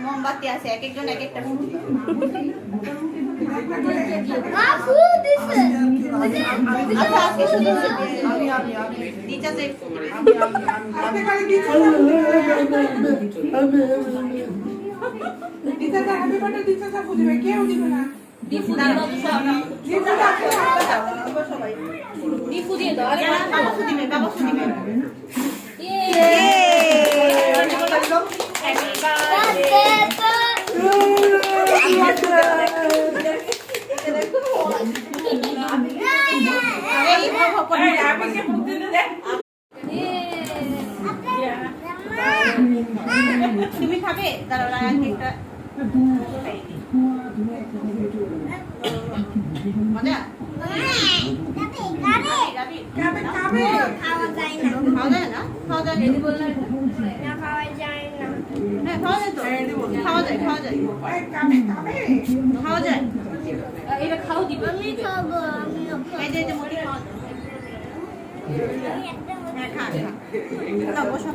মোমবাতি আছে, এক একজন এক একটা ফুল। আচ্ছা আজকে শুধু দিচা যে দিচাটা হ্যাপি বার্থডে দিচাটা ফুলবে, কেউ দিবে না। দিফু দিয়ে দাও সব। সবাই দিফু দিয়ে দাও। আরে বাবা ফুল দিবে, বাবা ফুল দিবে। তুমি খাবে? দাঁড়াও একটা মজা খাওয়া যায় না? খাওয়া যায় না বললাম না, খাওয়া যায় না। হ্যাঁ খাওয়া যায় তো, খাওয়া যায় খাওয়া যায় খাওয়া যায়। এটা খাও দিবে, আমি খাবো। এই যে মুড়ি খাওয়া যায়। হ্যাঁ খা খা, বসো।